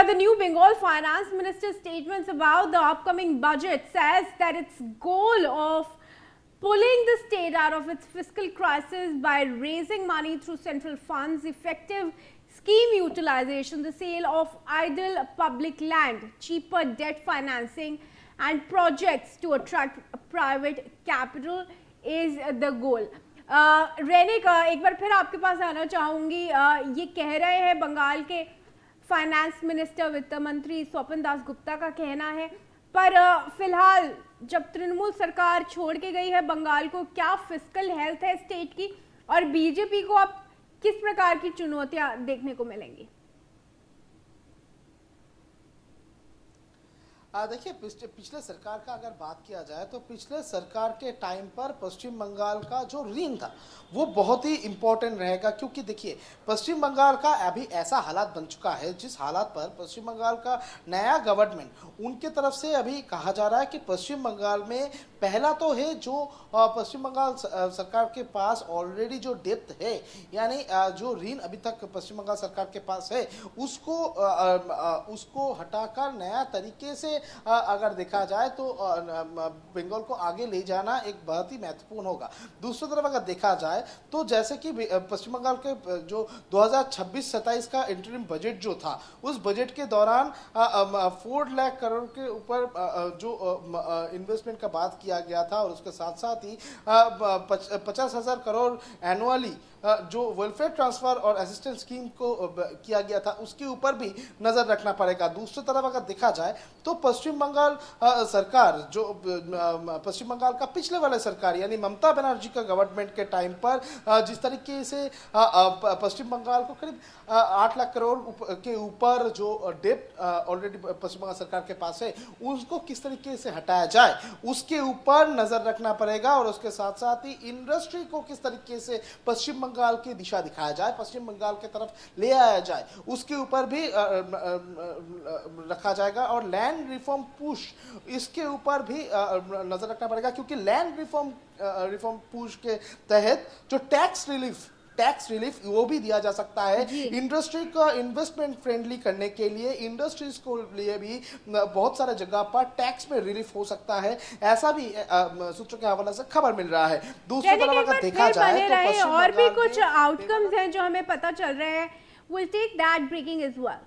the new Bengal finance minister's statements about the upcoming budget says that its goal of pulling the state out of its fiscal crisis by raising money through central funds, effective scheme utilization, the sale of idle public land, cheaper debt financing and projects to attract private capital is the goal. रेनिक, एक बार फिर आपके पास आना चाहूंगी। ये कह रहे हैं बंगाल के फाइनेंस मिनिस्टर, वित्त मंत्री स्वपन दास गुप्ता का कहना है, पर फिलहाल जब तृणमूल सरकार छोड़ के गई है बंगाल को, क्या फिस्कल हेल्थ है स्टेट की और बीजेपी को अब किस प्रकार की चुनौतियां देखने को मिलेंगी? देखिए, पिछले सरकार का अगर बात किया जाए तो पिछले सरकार के टाइम पर पश्चिम बंगाल का जो ऋण था वो बहुत ही इम्पोर्टेंट रहेगा, क्योंकि देखिए पश्चिम बंगाल का अभी ऐसा हालात बन चुका है जिस हालात पर पश्चिम बंगाल का नया गवर्नमेंट उनके तरफ से अभी कहा जा रहा है कि पश्चिम बंगाल में पहला तो है जो पश्चिम बंगाल सरकार के पास ऑलरेडी जो डेप्थ है, यानी जो ऋण अभी तक पश्चिम बंगाल सरकार के पास है उसको हटाकर नया तरीके से अगर देखा जाए तो बंगाल को आगे ले जाना एक बहुत ही महत्वपूर्ण होगा। दूसरी तरफ अगर देखा जाए तो जैसे कि पश्चिम बंगाल के जो 2026-27 का इंटरिम बजट जो था, उस बजट के दौरान 4 लाख करोड़ के ऊपर जो इन्वेस्टमेंट का बात किया गया था और उसके साथ साथ ही 50,000 करोड़ एनुअली जो वेलफेयर ट्रांसफर और असिस्टेंस स्कीम को किया गया था, उसके ऊपर भी नजर रखना पड़ेगा। दूसरी तरफ अगर देखा जाए तो पश्चिम बंगाल सरकार जो पश्चिम बंगाल का पिछले वाले सरकार यानी ममता बनर्जी का गवर्नमेंट के टाइम पर जिस तरीके से पश्चिम बंगाल को करीब 8 लाख करोड़ के ऊपर जो डेट ऑलरेडी पश्चिम बंगाल सरकार के पास है, उसको किस तरीके से हटाया जाए उसके ऊपर नजर रखना पड़ेगा और उसके साथ साथ ही इंडस्ट्री को किस तरीके से पश्चिम बंगाल की दिशा दिखाया जाए, पश्चिम बंगाल की तरफ ले आया जाए, उसके ऊपर भी रखा जाएगा। और लैंड रिफॉर्म पुश, इसके ऊपर भी नजर रखना पड़ेगा, क्योंकि लैंड रिफॉर्म पुश के तहत जो टैक्स रिलीफ वो भी दिया जा सकता है। इंडस्ट्री को इन्वेस्टमेंट फ्रेंडली करने के लिए इंडस्ट्रीज को लिए भी बहुत सारे जगह पर टैक्स में रिलीफ हो सकता है, ऐसा भी सूत्रों के हवाले से खबर मिल रहा है। दूसरी तरफ अगर देखा जाए तो और भी कुछ आउटकम्स हैं जो हमें पता चल रहे हैं। We'll take that breaking as well.